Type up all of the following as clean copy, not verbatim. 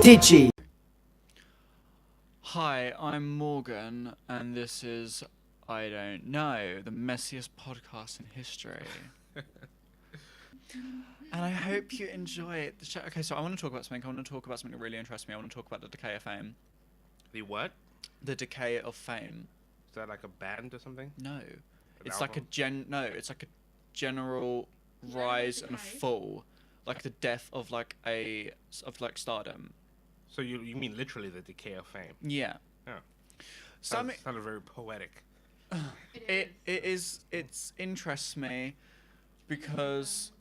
Digi. Hi, I'm Morgan, and this is I Don't Know, the messiest podcast in history. And I hope you enjoy the show. Okay, so I want to talk about something. I want to talk about something that really interests me. I want to talk about the decay of fame. The what? The decay of fame. Is that like a band or something? No, it's album? it's like a general rise and fall, like the death of stardom. So you mean literally the decay of fame? Yeah. Yeah. Something. Sounded very poetic. It interests me because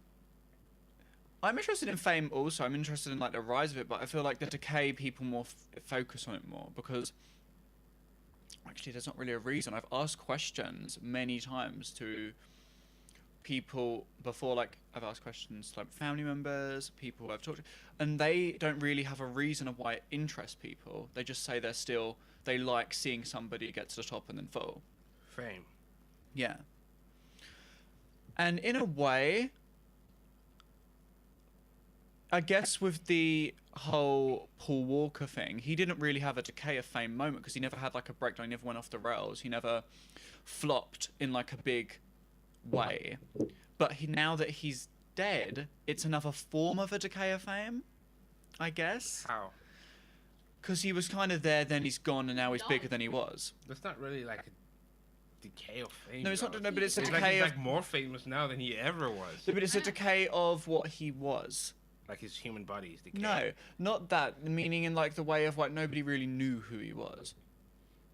I'm interested in fame also. I'm interested in like the rise of it, but I feel like the decay people more focus on it more because actually there's not really a reason. I've asked questions many times to people before, like I've asked questions to like family members, people I've talked to, and they don't really have a reason of why it interests people. They just say they like seeing somebody get to the top and then fall. Fame. Yeah. And in a way, I guess with the whole Paul Walker thing, he didn't really have a decay of fame moment because he never had like a breakdown, he never went off the rails, he never flopped in like a big way. But now that he's dead, it's another form of a decay of fame, I guess. How? Because he was kind of there, then he's gone, and now he's bigger than he was. That's not really like a decay of fame. No, it's not. though. No, but it's a He's decay of. like more famous now than he ever was. No, but it's a decay of what he was. Like his human body is decaying. No, not that. Meaning in like the way of like nobody really knew who he was,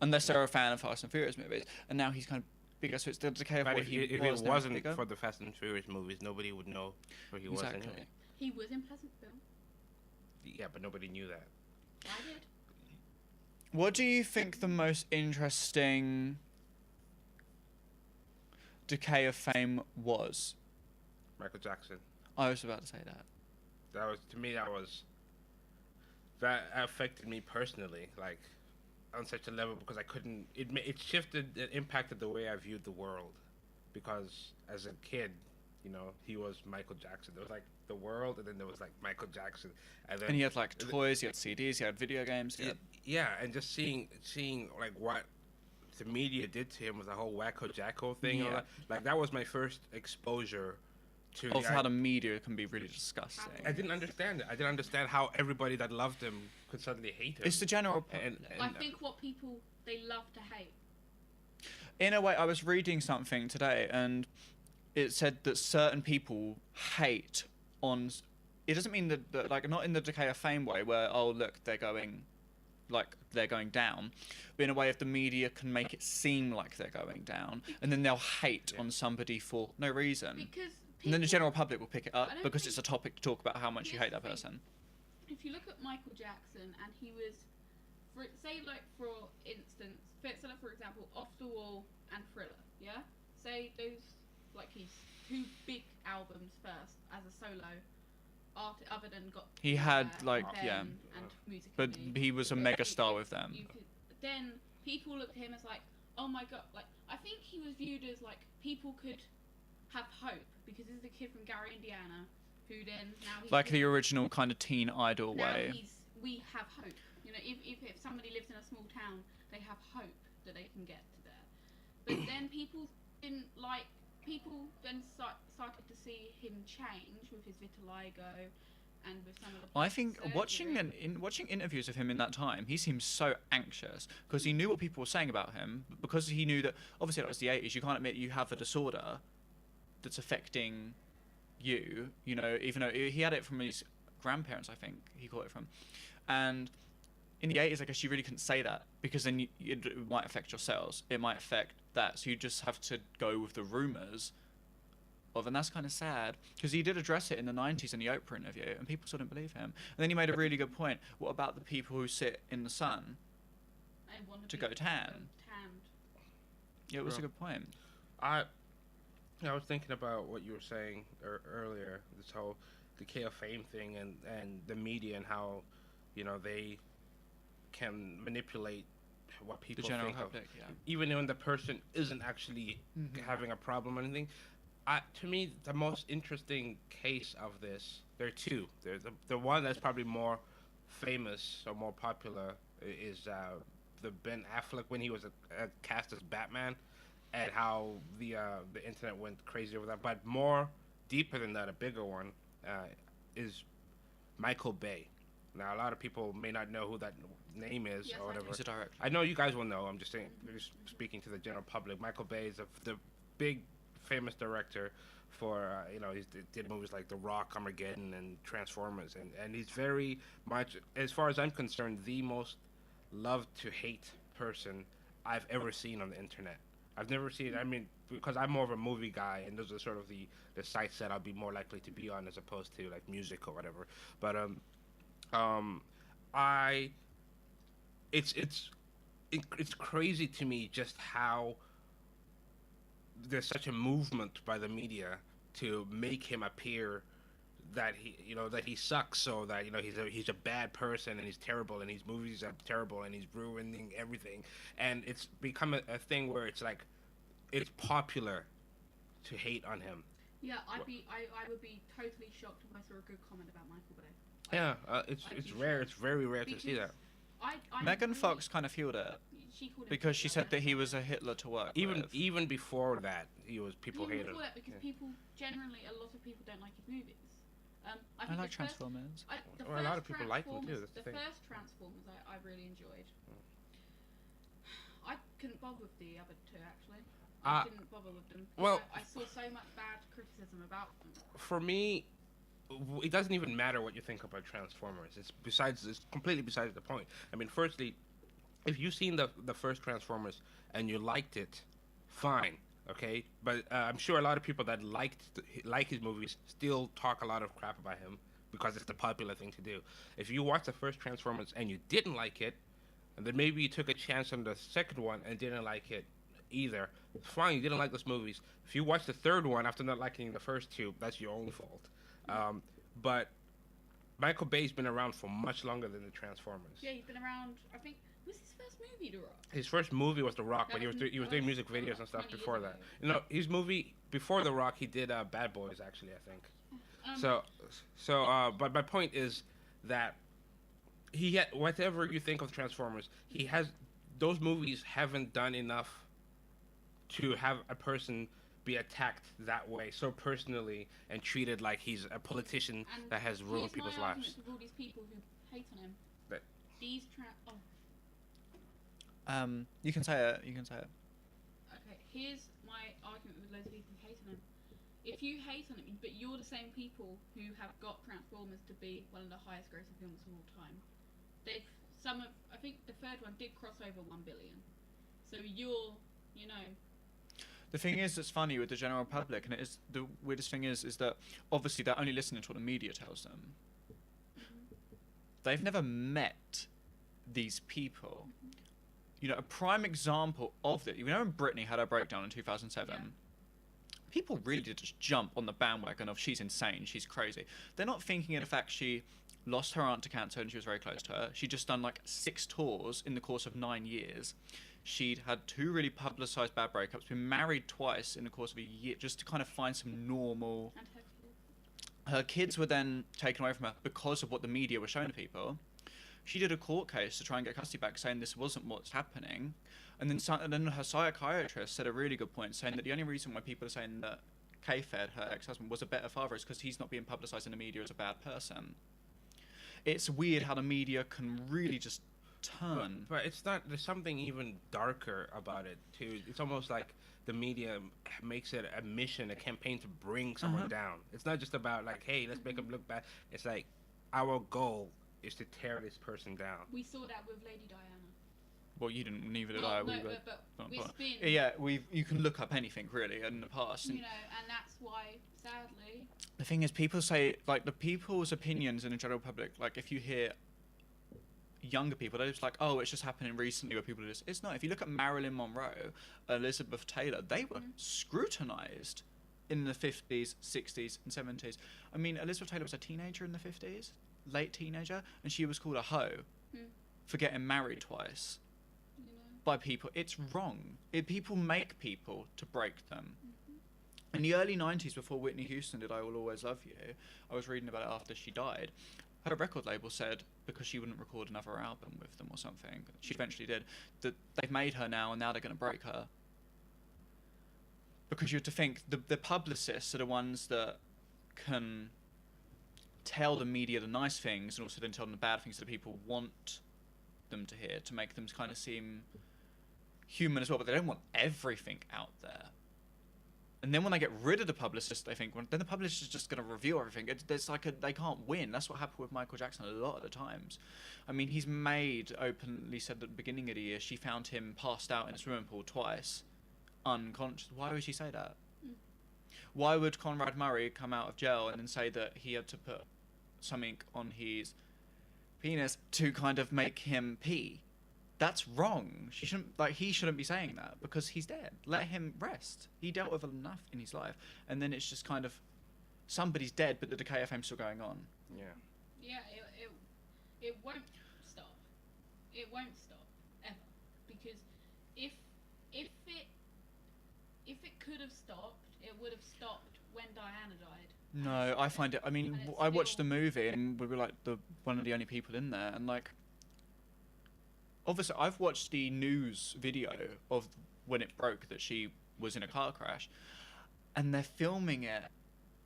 unless they're a fan of Fast and Furious movies. And now he's kind of bigger, so it's the decay of But what if he it was. Now wasn't bigger. for the Fast and Furious movies, nobody would know who he was Exactly. anyway. He was in Pleasantville. Yeah, but nobody knew that. I did. What do you think the most interesting decay of fame was? Michael Jackson. I was about to say that. That was, to me, that affected me personally, like on such a level, because I couldn't. It shifted, it impacted the way I viewed the world, because as a kid, you know, he was Michael Jackson. There was like the world, and then there was like Michael Jackson, and then And he had like toys, he had CDs, he had video games. He had... Yeah, and just seeing like what the media did to him with the whole Wacko Jacko thing. Yeah. Like that was my first exposure to of how the media can be really disgusting. I didn't understand it. I didn't understand how everybody that loved him could suddenly hate him. It's the general. and I think what people they love to hate. In a way, I was reading something today, and it said that certain people hate on. It doesn't mean that like not in the decay of fame way, where oh look they're going down, but in a way if the media can make it seem like they're going down, and then they'll hate on somebody for no reason. Because And then the general public will pick it up I don't because think- it's a topic to talk about how much you Here's hate that the thing. person. if you look at Michael Jackson and he was, for instance, for example, Off the Wall and Thriller, yeah? Say those, like his two big albums first as a solo other than Got He had, like, Ben yeah. and Music But he was a mega star with them. Then people looked at him as like, oh my god, like I think he was viewed as like people could have hope because this is a kid from Gary, Indiana, who then now he's Like the original kind of teen idol now way. we have hope. You know, if somebody lives in a small town, they have hope that they can get to there. But then people then started to see him change with his vitiligo and with some of the I think surgery. watching interviews of him in that time, he seemed so anxious because he knew what people were saying about him. Because he knew that obviously that was the 80s. You can't admit you have a disorder that's affecting you. You know, even though he had it from his grandparents, I think he caught it from. And in the 80s, I guess you really couldn't say that because then it might affect your cells. It might affect that. So you just have to go with the rumors of, and that's kind of sad because he did address it in the 90s in the Oprah interview and people still didn't believe him. And then he made a really good point. What about the people who sit in the sun I wanna to be go tan? tanned. Yeah, it was a Sure. good point. I was thinking about what you were saying earlier, this whole decay of fame thing, and the media and how, you know, they can manipulate what people The general think public, of, yeah. even when the person isn't actually having a problem or anything. To me, the most interesting case of this, there are two. There's the one that's probably more famous or more popular is the Ben Affleck when he was cast as Batman, and how the internet went crazy over that. But more deeper than that, a bigger one is Michael Bay. Now, a lot of people may not know who that name is Yes, or I whatever. do. He's a director. I know you guys will know. I'm just saying, just speaking to the general public. Michael Bay is the big, famous director for he did movies like The Rock, Armageddon, and Transformers, and he's very much, as far as I'm concerned, the most loved to hate person I've ever seen on the internet. I've never seen. I mean, because I'm more of a movie guy, and those are sort of the sites that I'll be more likely to be on as opposed to like music or whatever. But I it's crazy to me just how there's such a movement by the media to make him appear that he sucks, so that he's a bad person and he's terrible and his movies are terrible and he's ruining everything, and it's become a thing where it's like it's popular to hate on him. Yeah, I would be totally shocked if I saw a good comment about Michael Bay. Yeah, it's rare. It's very rare to see that. Megan Fox kind of fueled it She called him because she Hitler. said that he was a Hitler to work with. Even before that, people Even hated him. before that, because Yeah. a lot of people don't like his movies. I think like the first- Transformers. Well, a lot of people like them too, that's the thing. first Transformers I really enjoyed. I couldn't bother with the other two actually. I didn't bother with them. Well- I saw so much bad criticism about them. For me, it doesn't even matter what you think about Transformers. It's completely besides the point. I mean, firstly, if you've seen the first Transformers and you liked it, fine, okay. But I'm sure a lot of people that like his movies still talk a lot of crap about him because it's the popular thing to do. If you watched the first Transformers and you didn't like it, and then maybe you took a chance on the second one and didn't like it either, fine, you didn't like those movies. If you watch the third one after not liking the first two, that's your own fault. But Michael Bay's been around for much longer than the Transformers. Yeah, he's been around. I think was his first movie The Rock. His first movie was The Rock, but he was doing music videos and stuff before that. No, his movie before The Rock, he did Bad Boys, actually, I think. But my point is that whatever you think of Transformers, those movies haven't done enough to have a person be attacked that way so personally and treated like he's a politician And that has ruined people's my argument lives. with all these people who hate on him. But- These You can say it. You can say it. Okay, here's my argument with loads of people who hate on him. If you hate on him, but you're the same people who have got Transformers to be one of the highest grossing films of all time. I think the third one did cross over 1 billion. So The thing is that's funny with the general public, and it is the weirdest thing is that obviously they're only listening to what the media tells them. They've never met these people. A prime example of that. When Britney had her breakdown in 2007, Yeah. people really did just jump on the bandwagon of she's insane, she's crazy. They're not thinking of the fact she lost her aunt to cancer and she was very close to her. She'd just done like 6 tours in the course of 9 years. She'd had 2 really publicised bad breakups, been married twice in the course of a year, just to kind of find some normal... and her kids. Her kids were then taken away from her because of what the media was showing to people. She did a court case to try and get custody back, saying this wasn't what's happening. And then her psychiatrist said a really good point, saying that the only reason why people are saying that K-Fed, her ex-husband, was a better father is because he's not being publicised in the media as a bad person. It's weird how the media can really just turn. But it's not. There's something even darker about it too. It's almost like the media makes it a mission, a campaign to bring someone down. It's not just about like, hey, let's make them look bad. It's like our goal is to tear this person down. We saw that with Lady Diana. Well, you didn't, neither did Well, I. no, We were, but it's been, yeah, you can look up anything really in the past. and that's why, sadly, The thing is, people say, like, the people's opinions in the general public, like, if you hear younger people, they're just like, oh, it's just happening recently where people do this. It's not. If you look at Marilyn Monroe, Elizabeth Taylor, they were scrutinized in the 50s, 60s, and 70s. I mean, Elizabeth Taylor was a teenager in the 50s, late teenager, and she was called a hoe for getting married twice by people. It's wrong. People make people to break them. In the early 90s, before Whitney Houston did I Will Always Love You, I was reading about it after she died. her record label said because she wouldn't record another album with them or something, she eventually did, that they've made her now and now they're going to break her. Because you have to think, the publicists are the ones that can tell the media the nice things and also then tell them the bad things that people want them to hear to make them kind of seem human as well, but they don't want everything out there. And then when they get rid of the publicist, they think, well, then the publicist is just going to review everything. They can't win. That's what happened with Michael Jackson a lot of the times. I mean, he's openly said at the beginning of the year she found him passed out in a swimming pool twice, unconscious. Why would she say that? Why would Conrad Murray come out of jail and then say that he had to put something on his penis to kind of make him pee? That's wrong. He shouldn't be saying that because he's dead. Let him rest. He dealt with enough in his life, and then it's just kind of somebody's dead, but the decay of fame's still going on. Yeah. Yeah, it won't stop. It won't stop ever, because if it could have stopped, it would have stopped when Diana died. No, I find it. I mean, I watched the movie, and we were like one of the only people in there, and like. Obviously, I've watched the news video of when it broke that she was in a car crash, and they're filming it.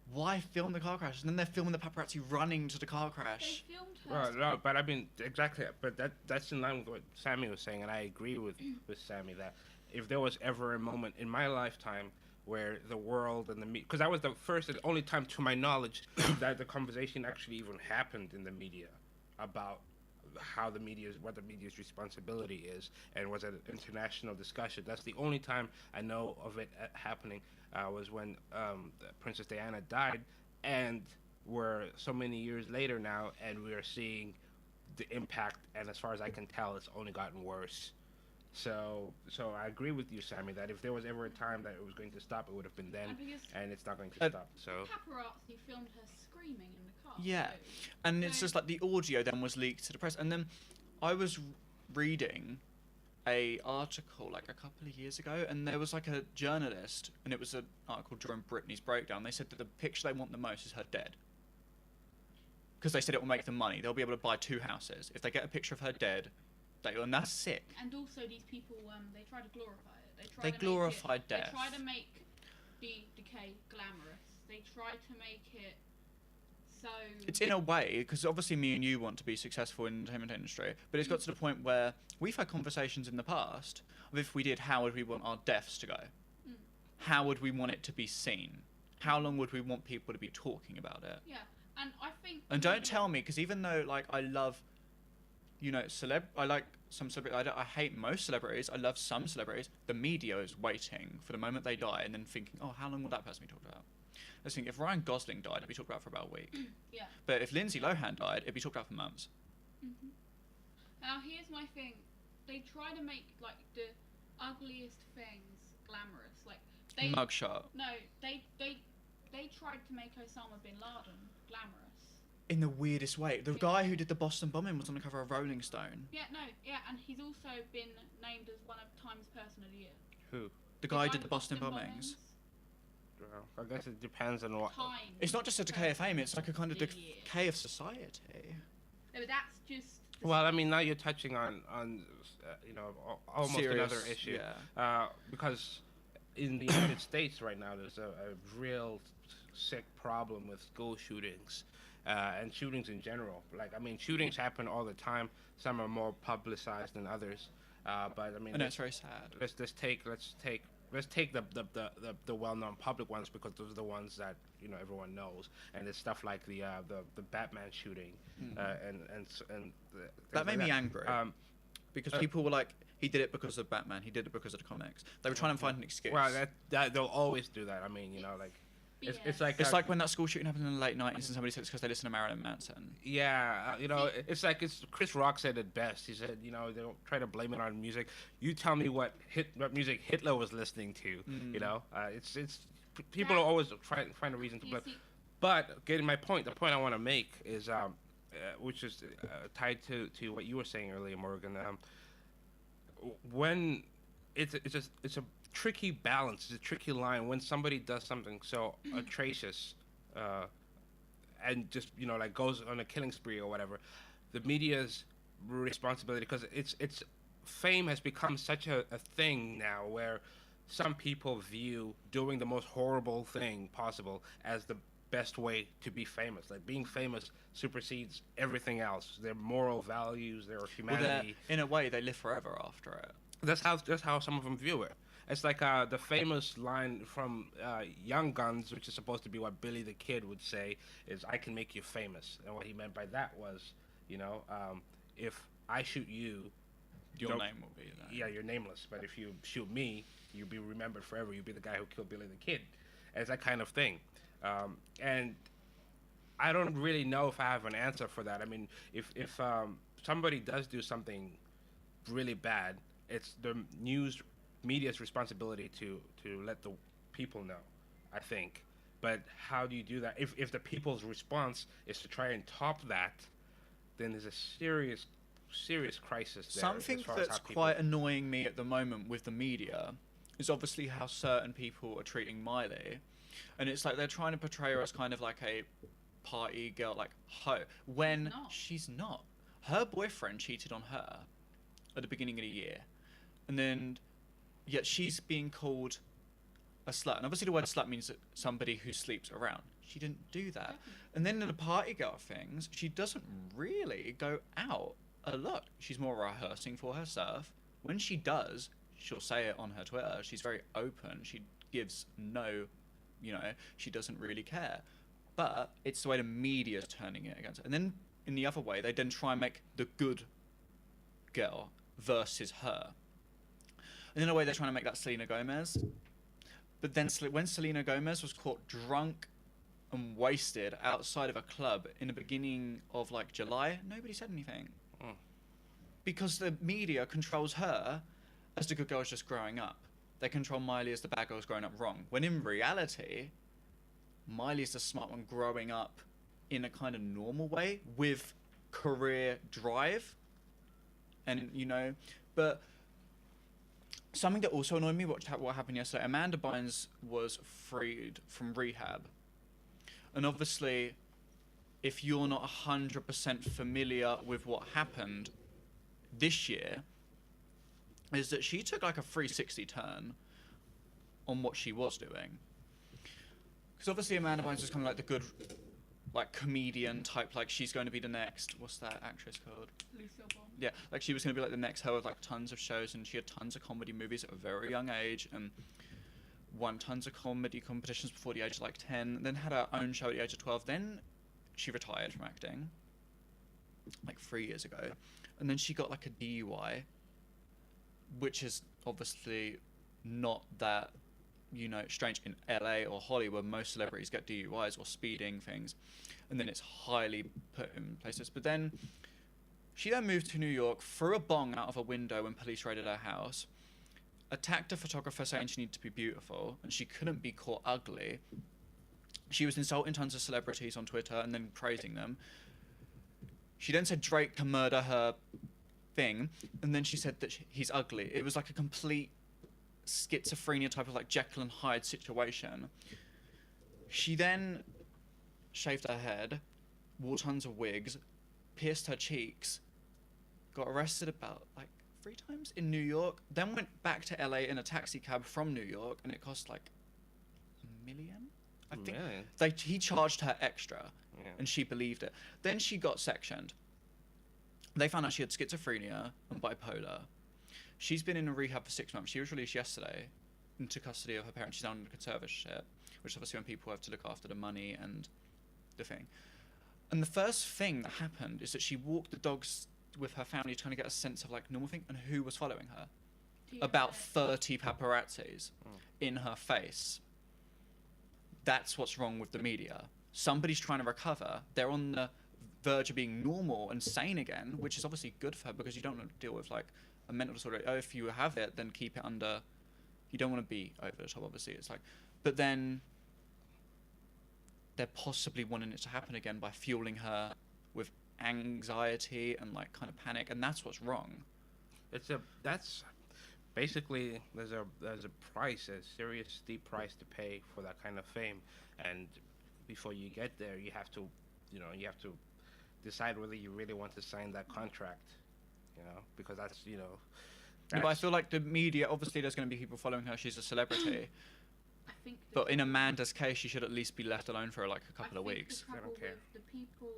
Why film the car crash? And then they're filming the paparazzi running to the car crash. They filmed her. Well, no, but I mean, exactly. But that's in line with what Sammy was saying, and I agree with Sammy that if there was ever a moment in my lifetime where the world and the media, because that was the first and only time, to my knowledge, that the conversation actually even happened in the media about how what the media's responsibility is, and was an international discussion. That's the only time I know of it happening, was when Princess Diana died, and we're so many years later now, and we are seeing the impact, and as far as I can tell, it's only gotten worse. So I agree with you, Sammy, that if there was ever a time that it was going to stop, it would have been then, and it's not going to stop. So Paparazzi filmed her screaming in the car. Yeah, and it's just like the audio then was leaked to the press, and then I was reading a article like a couple of years ago, and there was like a journalist, and it was an article during Britney's breakdown. They said that the picture they want the most is her dead, because they said it will make them money. They'll be able to buy 2 houses if they get a picture of her dead. And that's sick. And also, these people, they try to glorify it. They glorify death. They try to make the decay glamorous. They try to make it so. It's in a way, because obviously me and you want to be successful in the entertainment industry, but it's got to the point where we've had conversations in the past of if we did, how would we want our deaths to go? How would we want it to be seen? How long would we want people to be talking about it? Yeah, and I think. And don't tell me, because even though like I love. I like some celebrities. I hate most celebrities. I love some celebrities. The media is waiting for the moment they die and then thinking, oh, how long will that person be talked about? Let's think, if Ryan Gosling died, it'd be talked about for about a week. Yeah. But if Lindsay Lohan died, it'd be talked about for months. Now, here's my thing. They try to make, like, the ugliest things glamorous. Like, Mugshot. No, they tried to make Osama bin Laden glamorous. In the weirdest way. The guy who did the Boston bombing was on the cover of Rolling Stone. Yeah, and he's also been named as one of Time's Person of the Year. Who? The guy who did the Boston bombings. Well, I guess it depends on what. Time. It's not just a decay of fame, it's like a kind of decay of society. No, but that's just. Well, I mean, now you're touching on almost Serious, another issue. Yeah. Because in the United States right now, there's a real sick problem with school shootings. And shootings in general. Like, I mean, shootings happen all the time. Some are more publicized than others. But I mean, and it's very sad. Let's take the well-known public ones, because those are the ones that everyone knows. And it's stuff like the Batman shooting, and that made me angry. Because people were like, he did it because of Batman. He did it because of the comics. They were trying to find an excuse. Well, that they'll always do that. I mean, like. It's like when that school shooting happened in the late 90s and somebody said it's because they listen to Marilyn Manson. Yeah, it's like Chris Rock said it best. He said, they don't try to blame it on music. You tell me what music Hitler was listening to. It's people are always trying to find a reason to blame. But getting my point, the point I want to make is, which is tied to what you were saying earlier, Morgan. When it's a tricky balance, it's a tricky line when somebody does something so atrocious and just like goes on a killing spree or whatever, the media's responsibility, because it's fame has become such a thing now where some people view doing the most horrible thing possible as the best way to be famous. Like, being famous supersedes everything else. Their moral values, their humanity. In a way, they live forever after it. That's how some of them view it. It's like the famous line from Young Guns, which is supposed to be what Billy the Kid would say, is "I can make you famous." And what he meant by that was, if I shoot you, Your name will be there. yeah, you're nameless. But if you shoot me, you'll be remembered forever. You'll be the guy who killed Billy the Kid. And it's that kind of thing. And I don't really know if I have an answer for that. I mean, if somebody does do something really bad, it's the media's responsibility to let the people know, I think. But how do you do that? If the people's response is to try and top that, then there's a serious crisis there. Something as far as that's how people... quite annoying me at the moment with the media is obviously how certain people are treating Miley. And it's like they're trying to portray her as kind of like a party girl, like when she's not. Her boyfriend cheated on her at the beginning of the year. And then, yet she's being called a slut. And obviously the word slut means somebody who sleeps around. She didn't do that. And then in the party girl things, she doesn't really go out a lot. She's more rehearsing for herself. When she does, she'll say it on her Twitter. She's very open. She gives no, she doesn't really care. But it's the way the media's turning it against her. And then in the other way, they then try and make the good girl versus her. And in a way, they're trying to make that Selena Gomez. But then when Selena Gomez was caught drunk and wasted outside of a club in the beginning of like July, nobody said anything. Because the media controls her as the good girl is just growing up. They control Miley as the bad girl's growing up wrong. When in reality, Miley's the smart one growing up in a kind of normal way with career drive. And, but something that also annoyed me, what happened yesterday, Amanda Bynes was freed from rehab. And obviously, if you're not 100% familiar with what happened this year, is that she took like a 360 turn on what she was doing. Because obviously Amanda Bynes was kind of like the good, like, comedian type, like she's going to be the next, what's that actress called? Lucille Ball. Yeah, like she was going to be like the next her with like tons of shows, and she had tons of comedy movies at a very young age, and won tons of comedy competitions before the age of like 10, then had her own show at the age of 12, then she retired from acting like 3 years ago, and then she got like a DUI, which is obviously not that, strange in LA or Hollywood. Most celebrities get DUIs or speeding things, and then it's highly put in places. But then she then moved to New York, threw a bong out of a window when police raided her house, attacked a photographer saying she needed to be beautiful and she couldn't be caught ugly. She was insulting tons of celebrities on Twitter and then praising them. She then said Drake can murder her thing, and then she said that he's ugly. It was like a complete schizophrenia type of like Jekyll and Hyde situation. She then shaved her head, wore tons of wigs, pierced her cheeks, got arrested about like 3 times in New York, then went back to LA in a taxi cab from New York, and it cost like $1 million. I think he charged her extra, and she believed it. Then she got sectioned. They found out she had schizophrenia and bipolar. She's been in a rehab for 6 months. She was released yesterday into custody of her parents. She's now under conservatorship, which is obviously when people have to look after the money and the thing. And the first thing that happened is that she walked the dogs with her family trying to get a sense of like normal thing, and who was following her? About 30 paparazzis in her face. That's what's wrong with the media. Somebody's trying to recover. They're on the verge of being normal and sane again, which is obviously good for her because you don't want to deal with like a mental disorder. Oh, if you have it, then keep it under. You don't want to be over the top, obviously. It's like, but then they're possibly wanting it to happen again by fueling her with anxiety and like kind of panic, and that's what's wrong. That's basically there's a price, a serious steep price to pay for that kind of fame, and before you get there, you have to you have to decide whether you really want to sign that contract, because that's Yeah, but I feel like the media, obviously there's going to be people following her, she's a celebrity. I think. But in Amanda's case, she should at least be left alone for like a couple of weeks. The I don't care. With the people,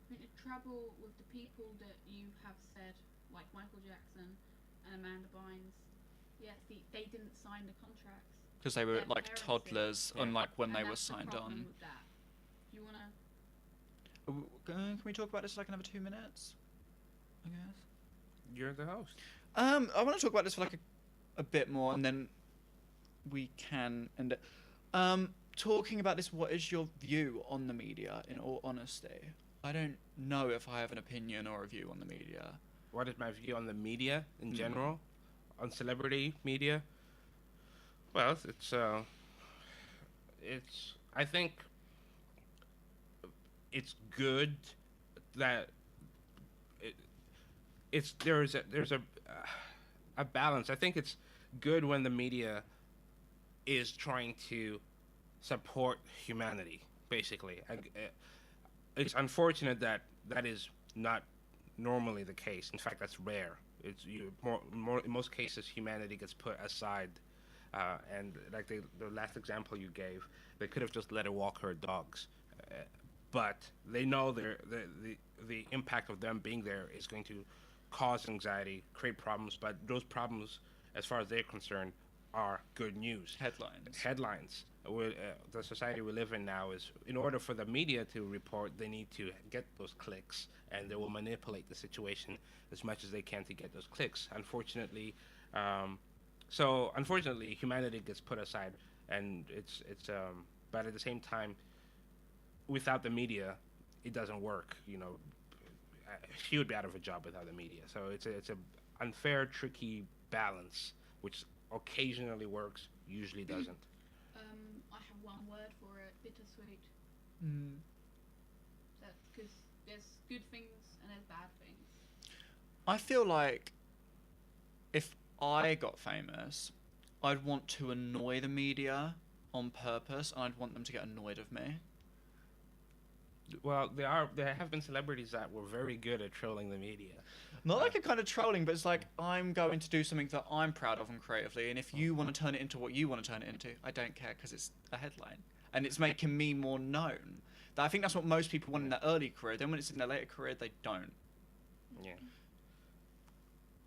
I think the trouble with the people that you have said, like Michael Jackson and Amanda Bynes, they didn't sign the contracts. Because they were Their like parents toddlers, did. unlike when And they were that's the signed problem on. with that. You wanna? Can we talk about this for like another 2 minutes? I guess. You're the host. I want to talk about this for like a bit more, and then we can end it. Talking about this, what is your view on the media? In all honesty, I don't know if I have an opinion or a view on the media. What is my view on the media in general, on celebrity media? Well, I think it's good that there's a balance. I think it's good when the media is trying to support humanity, basically. It's unfortunate that is not normally the case. In fact, that's rare. It's more in most cases, humanity gets put aside, and like the last example you gave, they could have just let her walk her dogs, but they know the impact of them being there is going to cause anxiety, create problems. But those problems, as far as they're concerned, are good news. Headlines. The society we live in now is, in order for the media to report, they need to get those clicks, and they will manipulate the situation as much as they can to get those clicks. Unfortunately, humanity gets put aside, and it's but at the same time, without the media, it doesn't work. She would be out of a job without the media. So it's a unfair, tricky balance, which occasionally works, usually doesn't. I have one word for it: bittersweet. Because there's good things and there's bad things. I feel like if I got famous, I'd want to annoy the media on purpose, and I'd want them to get annoyed of me. Well, there have been celebrities that were very good at trolling the media. Not like a kind of trolling, but it's like, I'm going to do something that I'm proud of and creatively, and if you want to turn it into what you want to turn it into, I don't care, because it's a headline. And it's making me more known. I think that's what most people want in their early career. Then when it's in their later career, they don't. Yeah.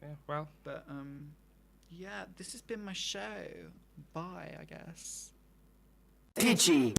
Yeah, well. But, yeah, this has been my show. Bye, I guess. Peachy.